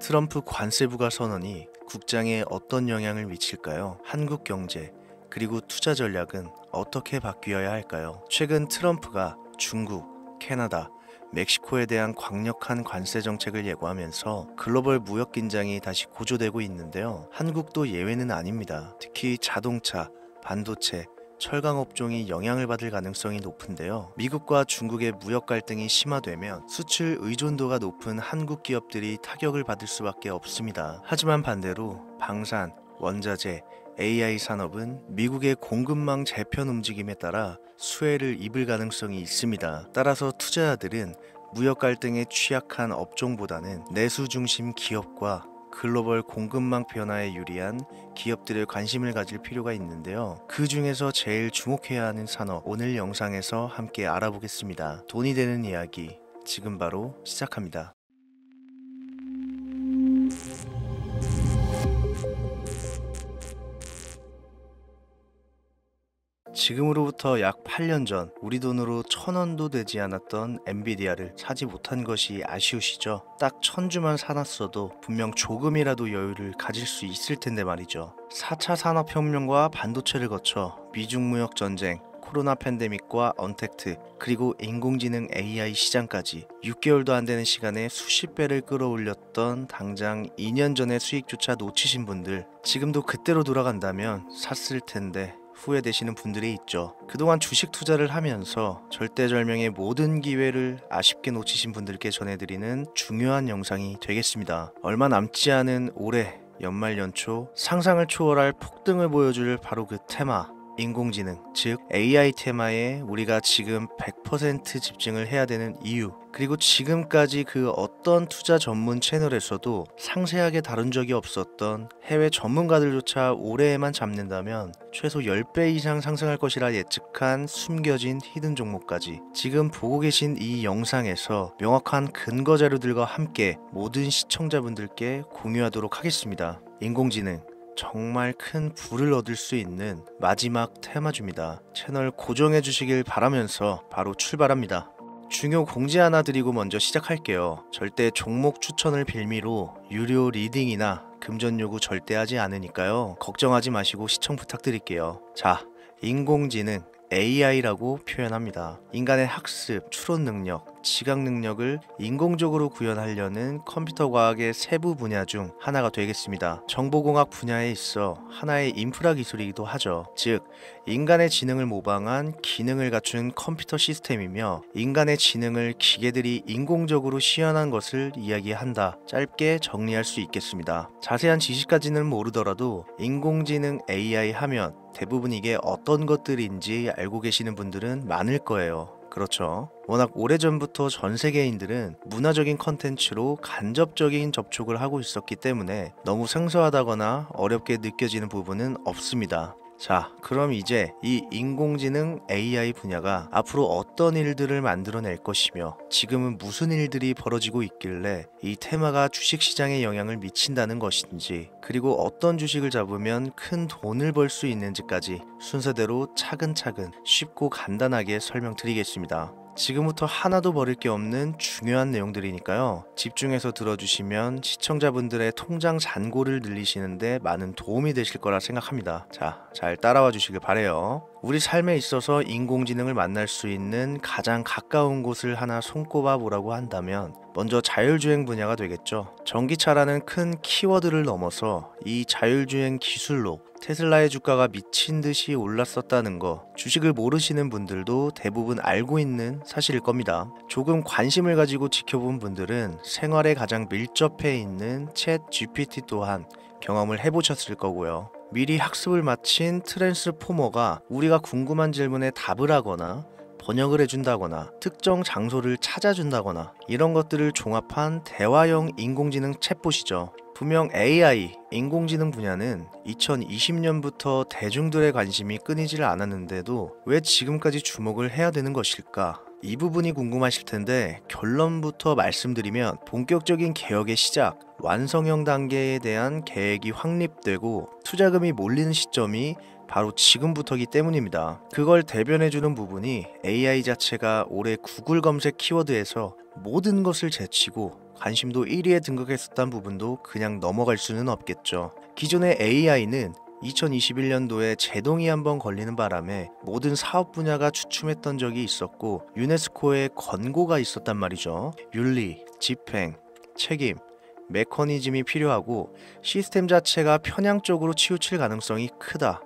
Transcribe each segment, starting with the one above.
트럼프 관세 부과 선언이 국장에 어떤 영향을 미칠까요? 한국 경제, 그리고 투자 전략은 어떻게 바뀌어야 할까요? 최근 트럼프가 중국, 캐나다, 멕시코에 대한 강력한 관세 정책을 예고하면서 글로벌 무역 긴장이 다시 고조되고 있는데요. 한국도 예외는 아닙니다. 특히 자동차, 반도체, 철강 업종이 영향을 받을 가능성이 높은데요. 미국과 중국의 무역 갈등이 심화되면 수출 의존도가 높은 한국 기업들이 타격을 받을 수밖에 없습니다. 하지만 반대로 방산, 원자재, AI 산업은 미국의 공급망 재편 움직임에 따라 수혜를 입을 가능성이 있습니다. 따라서 투자자들은 무역 갈등에 취약한 업종보다는 내수 중심 기업과 글로벌 공급망 변화에 유리한 기업들에 관심을 가질 필요가 있는데요. 그 중에서 제일 주목해야 하는 산업, 오늘 영상에서 함께 알아보겠습니다. 돈이 되는 이야기, 지금 바로 시작합니다. 지금으로부터 약 8년 전 우리 돈으로 1,000원도 되지 않았던 엔비디아를 사지 못한 것이 아쉬우시죠? 딱 1,000주만 사놨어도 분명 조금이라도 여유를 가질 수 있을 텐데 말이죠. 4차 산업혁명과 반도체를 거쳐 미중무역 전쟁, 코로나 팬데믹과 언택트, 그리고 인공지능 AI 시장까지 6개월도 안 되는 시간에 수십 배를 끌어올렸던 당장 2년 전의 수익조차 놓치신 분들, 지금도 그때로 돌아간다면 샀을 텐데 후회되시는 분들이 있죠. 그동안 주식 투자를 하면서 절대절명의 모든 기회를 아쉽게 놓치신 분들께 전해드리는 중요한 영상이 되겠습니다. 얼마 남지 않은 올해 연말 연초 상상을 초월할 폭등을 보여줄 바로 그 테마, 인공지능, 즉 AI 테마에 우리가 지금 100% 집중을 해야 되는 이유, 그리고 지금까지 그 어떤 투자 전문 채널에서도 상세하게 다룬 적이 없었던 해외 전문가들조차 올해에만 잡는다면 최소 10배 이상 상승할 것이라 예측한 숨겨진 히든 종목까지 지금 보고 계신 이 영상에서 명확한 근거 자료들과 함께 모든 시청자분들께 공유하도록 하겠습니다. 인공지능, 정말 큰 부를 얻을 수 있는 마지막 테마주입니다. 채널 고정해 주시길 바라면서 바로 출발합니다. 중요 공지 하나 드리고 먼저 시작할게요. 절대 종목 추천을 빌미로 유료 리딩이나 금전 요구 절대 하지 않으니까요. 걱정하지 마시고 시청 부탁드릴게요. 자, 인공지능 AI라고 표현합니다. 인간의 학습, 추론 능력, 지각 능력을 인공적으로 구현하려는 컴퓨터 과학의 세부 분야 중 하나가 되겠습니다. 정보공학 분야에 있어 하나의 인프라 기술이기도 하죠. 즉, 인간의 지능을 모방한 기능을 갖춘 컴퓨터 시스템이며 인간의 지능을 기계들이 인공적으로 시연한 것을 이야기한다. 짧게 정리할 수 있겠습니다. 자세한 지식까지는 모르더라도 인공지능 AI 하면 대부분 이게 어떤 것들인지 알고 계시는 분들은 많을 거예요. 그렇죠. 워낙 오래전부터 전 세계인들은 문화적인 컨텐츠로 간접적인 접촉을 하고 있었기 때문에 너무 생소하다거나 어렵게 느껴지는 부분은 없습니다. 자, 그럼 이제 이 인공지능 AI 분야가 앞으로 어떤 일들을 만들어낼 것이며 지금은 무슨 일들이 벌어지고 있길래 이 테마가 주식시장에 영향을 미친다는 것인지, 그리고 어떤 주식을 잡으면 큰 돈을 벌 수 있는지까지 순서대로 차근차근 쉽고 간단하게 설명드리겠습니다. 지금부터 하나도 버릴 게 없는 중요한 내용들이니까요. 집중해서 들어주시면 시청자분들의 통장 잔고를 늘리시는데 많은 도움이 되실 거라 생각합니다. 자, 잘 따라와 주시길 바래요. 우리 삶에 있어서 인공지능을 만날 수 있는 가장 가까운 곳을 하나 손꼽아 보라고 한다면 먼저 자율주행 분야가 되겠죠. 전기차라는 큰 키워드를 넘어서 이 자율주행 기술로 테슬라의 주가가 미친 듯이 올랐었다는 거, 주식을 모르시는 분들도 대부분 알고 있는 사실일 겁니다. 조금 관심을 가지고 지켜본 분들은 생활에 가장 밀접해 있는 챗 GPT 또한 경험을 해보셨을 거고요. 미리 학습을 마친 트랜스포머가 우리가 궁금한 질문에 답을 하거나 번역을 해준다거나 특정 장소를 찾아준다거나 이런 것들을 종합한 대화형 인공지능 챗봇이죠. 분명 AI, 인공지능 분야는 2020년부터 대중들의 관심이 끊이질 않았는데도 왜 지금까지 주목을 해야 되는 것일까? 이 부분이 궁금하실 텐데 결론부터 말씀드리면 본격적인 개혁의 시작, 완성형 단계에 대한 계획이 확립되고 투자금이 몰리는 시점이 바로 지금부터기 때문입니다. 그걸 대변해주는 부분이 AI 자체가 올해 구글 검색 키워드에서 모든 것을 제치고 관심도 1위에 등극했었던 부분도 그냥 넘어갈 수는 없겠죠. 기존의 AI는 2021년도에 제동이 한번 걸리는 바람에 모든 사업 분야가 주춤했던 적이 있었고 유네스코의 권고가 있었단 말이죠. 윤리, 집행, 책임, 메커니즘이 필요하고 시스템 자체가 편향적으로 치우칠 가능성이 크다.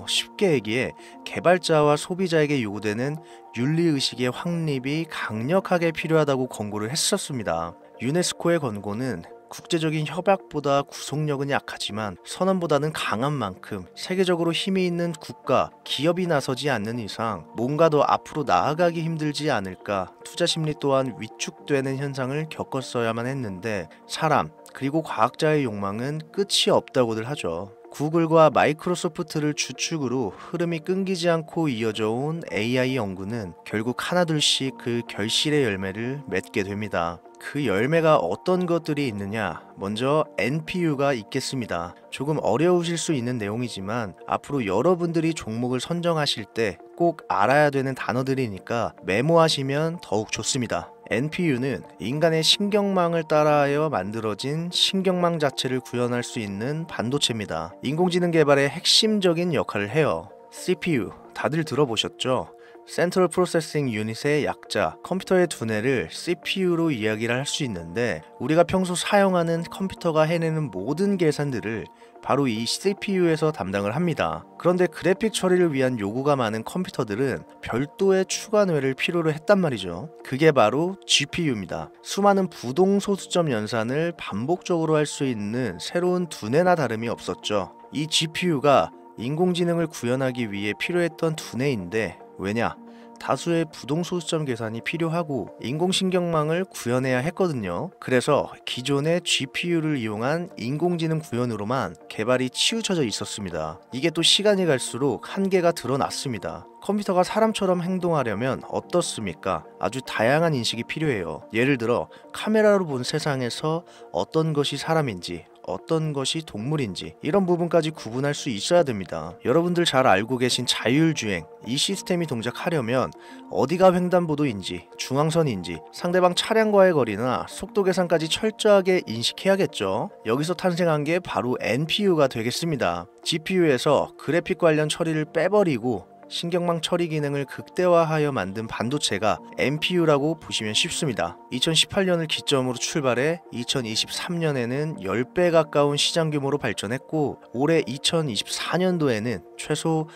쉽게 얘기해 개발자와 소비자에게 요구되는 윤리의식의 확립이 강력하게 필요하다고 권고를 했었습니다. 유네스코의 권고는 국제적인 협약보다 구속력은 약하지만 선언보다는 강한 만큼 세계적으로 힘이 있는 국가, 기업이 나서지 않는 이상 뭔가 더 앞으로 나아가기 힘들지 않을까, 투자 심리 또한 위축되는 현상을 겪었어야만 했는데 사람, 그리고 과학자의 욕망은 끝이 없다고들 하죠. 구글과 마이크로소프트를 주축으로 흐름이 끊기지 않고 이어져 온 AI 연구는 결국 하나둘씩 그 결실의 열매를 맺게 됩니다. 그 열매가 어떤 것들이 있느냐? 먼저 NPU가 있겠습니다. 조금 어려우실 수 있는 내용이지만 앞으로 여러분들이 종목을 선정하실 때 꼭 알아야 되는 단어들이니까 메모하시면 더욱 좋습니다. NPU는 인간의 신경망을 따라하여 만들어진 신경망 자체를 구현할 수 있는 반도체입니다. 인공지능 개발의 핵심적인 역할을 해요. CPU, 다들 들어보셨죠? 센트럴 프로세싱 유닛의 약자, 컴퓨터의 두뇌를 CPU로 이야기를 할 수 있는데 우리가 평소 사용하는 컴퓨터가 해내는 모든 계산들을 바로 이 CPU에서 담당을 합니다. 그런데 그래픽 처리를 위한 요구가 많은 컴퓨터들은 별도의 추가 뇌를 필요로 했단 말이죠. 그게 바로 GPU입니다. 수많은 부동소수점 연산을 반복적으로 할 수 있는 새로운 두뇌나 다름이 없었죠. 이 GPU가 인공지능을 구현하기 위해 필요했던 두뇌인데 왜냐? 다수의 부동소수점 계산이 필요하고 인공신경망을 구현해야 했거든요. 그래서 기존의 GPU를 이용한 인공지능 구현으로만 개발이 치우쳐져 있었습니다. 이게 또 시간이 갈수록 한계가 드러났습니다. 컴퓨터가 사람처럼 행동하려면 어떻습니까? 아주 다양한 인식이 필요해요. 예를 들어 카메라로 본 세상에서 어떤 것이 사람인지 어떤 것이 동물인지 이런 부분까지 구분할 수 있어야 됩니다. 여러분들 잘 알고 계신 자율주행, 이 시스템이 동작하려면 어디가 횡단보도인지 중앙선인지 상대방 차량과의 거리나 속도 계산까지 철저하게 인식해야겠죠. 여기서 탄생한 게 바로 NPU가 되겠습니다. GPU에서 그래픽 관련 처리를 빼버리고 신경망 처리 기능을 극대화하여 만든 반도체가 NPU라고 보시면 쉽습니다. 2018년을 기점으로 출발해 2023년에는 10배 가까운 시장 규모로 발전했고 올해 2024년도에는 최소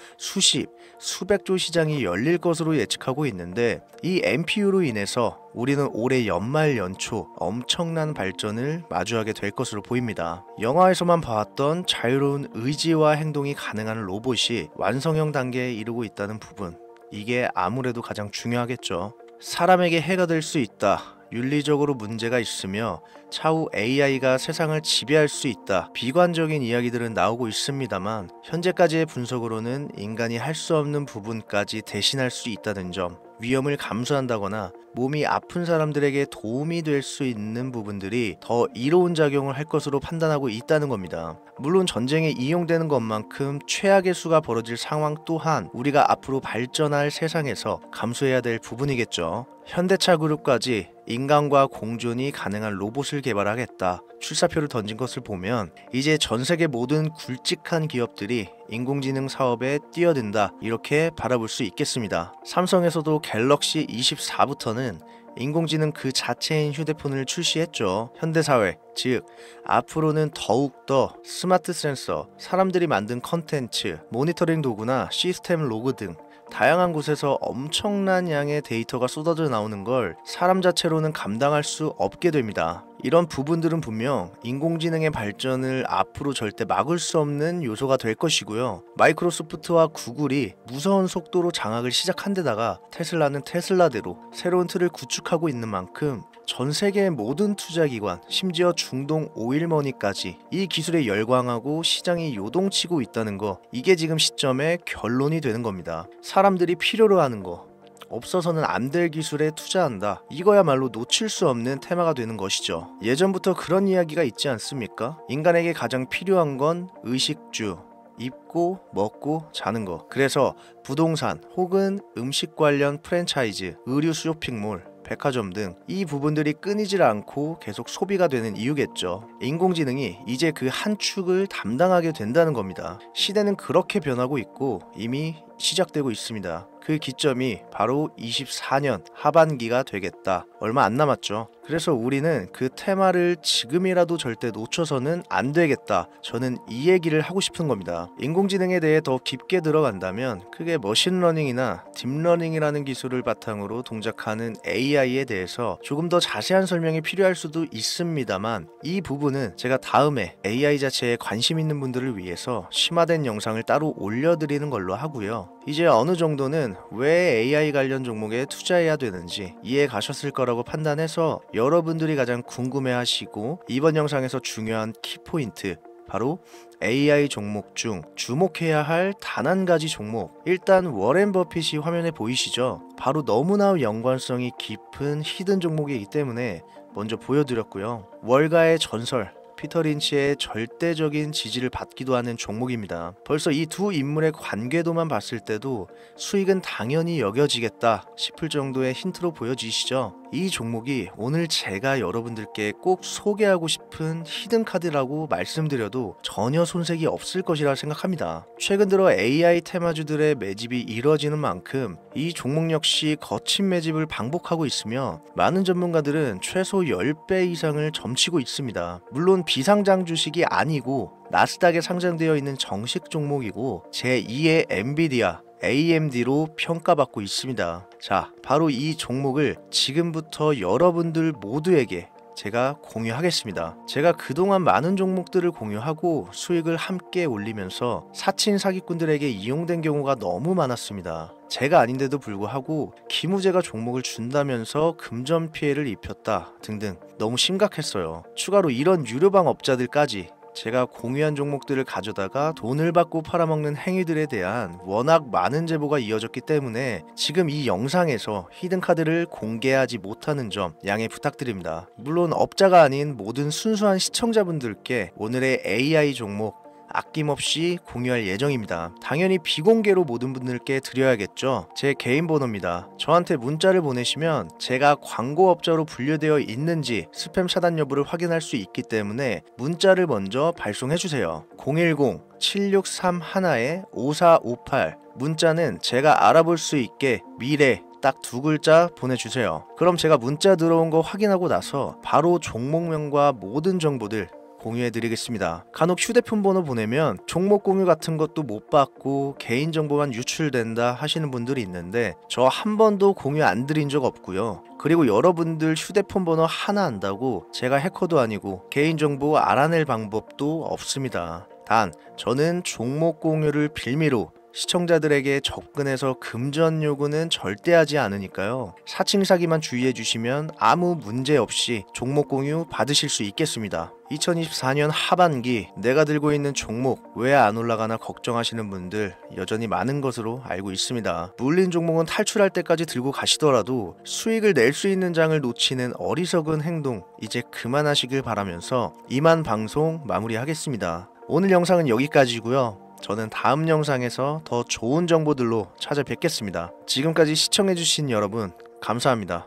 수백조 시장이 열릴 것으로 예측하고 있는데 이 NPU로 인해서 우리는 올해 연말 연초 엄청난 발전을 마주하게 될 것으로 보입니다. 영화에서만 봐왔던 자유로운 의지와 행동이 가능한 로봇이 완성형 단계에 이르고 있다는 부분, 이게 아무래도 가장 중요하겠죠. 사람에게 해가 될 수 있다. 윤리적으로 문제가 있으며 차후 AI가 세상을 지배할 수 있다. 비관적인 이야기들은 나오고 있습니다만 현재까지의 분석으로는 인간이 할 수 없는 부분까지 대신할 수 있다는 점, 위험을 감수한다거나 몸이 아픈 사람들에게 도움이 될 수 있는 부분들이 더 이로운 작용을 할 것으로 판단하고 있다는 겁니다. 물론 전쟁에 이용되는 것만큼 최악의 수가 벌어질 상황 또한 우리가 앞으로 발전할 세상에서 감수해야 될 부분이겠죠. 현대차 그룹까지 인간과 공존이 가능한 로봇을 개발하겠다 출사표를 던진 것을 보면 이제 전 세계 모든 굵직한 기업들이 인공지능 사업에 뛰어든다 이렇게 바라볼 수 있겠습니다. 삼성에서도 갤럭시 24부터는 인공지능 그 자체인 휴대폰을 출시했죠. 현대사회, 즉 앞으로는 더욱더 스마트 센서, 사람들이 만든 컨텐츠, 모니터링 도구나 시스템 로그 등 다양한 곳에서 엄청난 양의 데이터가 쏟아져 나오는 걸 사람 자체로는 감당할 수 없게 됩니다. 이런 부분들은 분명 인공지능의 발전을 앞으로 절대 막을 수 없는 요소가 될 것이고요. 마이크로소프트와 구글이 무서운 속도로 장악을 시작한 데다가 테슬라는 테슬라대로 새로운 틀을 구축하고 있는 만큼 전 세계의 모든 투자기관, 심지어 중동 오일머니까지 이 기술에 열광하고 시장이 요동치고 있다는 거, 이게 지금 시점의 결론이 되는 겁니다. 사람들이 필요로 하는 거, 없어서는 안 될 기술에 투자한다. 이거야말로 놓칠 수 없는 테마가 되는 것이죠. 예전부터 그런 이야기가 있지 않습니까? 인간에게 가장 필요한 건 의식주, 입고 먹고 자는 거. 그래서 부동산 혹은 음식 관련 프랜차이즈, 의류 쇼핑몰, 백화점 등 이 부분들이 끊이질 않고 계속 소비가 되는 이유겠죠. 인공지능이 이제 그 한 축을 담당하게 된다는 겁니다. 시대는 그렇게 변하고 있고 이미 시작되고 있습니다. 그 기점이 바로 24년 하반기가 되겠다. 얼마 안 남았죠. 그래서 우리는 그 테마를 지금이라도 절대 놓쳐서는 안 되겠다. 저는 이 얘기를 하고 싶은 겁니다. 인공지능에 대해 더 깊게 들어간다면 그게 머신러닝이나 딥러닝이라는 기술을 바탕으로 동작하는 AI에 대해서 조금 더 자세한 설명이 필요할 수도 있습니다만 이 부분은 제가 다음에 AI 자체에 관심 있는 분들을 위해서 심화된 영상을 따로 올려드리는 걸로 하고요. 이제 어느 정도는 왜 AI 관련 종목에 투자해야 되는지 이해 가셨을 거라고 판단해서 여러분들이 가장 궁금해하시고 이번 영상에서 중요한 키포인트 바로 AI 종목 중 주목해야 할 단 한 가지 종목, 일단 워렌 버핏이 화면에 보이시죠? 바로 너무나 연관성이 깊은 히든 종목이기 때문에 먼저 보여드렸고요. 월가의 전설 피터 린치의 절대적인 지지를 받기도 하는 종목입니다. 벌써 이 두 인물의 관계도만 봤을 때도 수익은 당연히 여겨지겠다 싶을 정도의 힌트로 보여지시죠? 이 종목이 오늘 제가 여러분들께 꼭 소개하고 싶은 히든 카드라고 말씀드려도 전혀 손색이 없을 것이라 생각합니다. 최근 들어 AI 테마주들의 매집이 이뤄지는 만큼 이 종목 역시 거친 매집을 반복하고 있으며 많은 전문가들은 최소 10배 이상을 점치고 있습니다. 물론 비상장 주식이 아니고 나스닥에 상장되어 있는 정식 종목이고 제2의 엔비디아 AMD로 평가받고 있습니다. 자, 바로 이 종목을 지금부터 여러분들 모두에게 제가 공유하겠습니다. 제가 그동안 많은 종목들을 공유하고 수익을 함께 올리면서 사칭 사기꾼들에게 이용된 경우가 너무 많았습니다. 제가 아닌데도 불구하고 기무제가 종목을 준다면서 금전 피해를 입혔다 등등 너무 심각했어요. 추가로 이런 유료방 업자들까지 제가 공유한 종목들을 가져다가 돈을 받고 팔아먹는 행위들에 대한 워낙 많은 제보가 이어졌기 때문에 지금 이 영상에서 히든카드를 공개하지 못하는 점 양해 부탁드립니다. 물론 업자가 아닌 모든 순수한 시청자분들께 오늘의 AI 종목 아낌없이 공유할 예정입니다. 당연히 비공개로 모든 분들께 드려야겠죠. 제 개인 번호입니다. 저한테 문자를 보내시면 제가 광고업자로 분류되어 있는지 스팸 차단 여부를 확인할 수 있기 때문에 문자를 먼저 발송해주세요. 010-7631-5458 문자는 제가 알아볼 수 있게 미래 딱 두 글자 보내주세요. 그럼 제가 문자 들어온 거 확인하고 나서 바로 종목명과 모든 정보들 공유해드리겠습니다. 간혹 휴대폰 번호 보내면 종목 공유 같은 것도 못 받고 개인정보만 유출된다 하시는 분들이 있는데 저 한 번도 공유 안 드린 적 없고요. 그리고 여러분들 휴대폰 번호 하나 안다고 제가 해커도 아니고 개인정보 알아낼 방법도 없습니다. 단 저는 종목 공유를 빌미로 시청자들에게 접근해서 금전 요구는 절대 하지 않으니까요. 사칭 사기만 주의해 주시면 아무 문제 없이 종목 공유 받으실 수 있겠습니다. 2024년 하반기 내가 들고 있는 종목 왜 안 올라가나 걱정하시는 분들 여전히 많은 것으로 알고 있습니다. 물린 종목은 탈출할 때까지 들고 가시더라도 수익을 낼 수 있는 장을 놓치는 어리석은 행동 이제 그만하시길 바라면서 이만 방송 마무리하겠습니다. 오늘 영상은 여기까지고요. 저는 다음 영상에서 더 좋은 정보들로 찾아뵙겠습니다. 지금까지 시청해주신 여러분 감사합니다.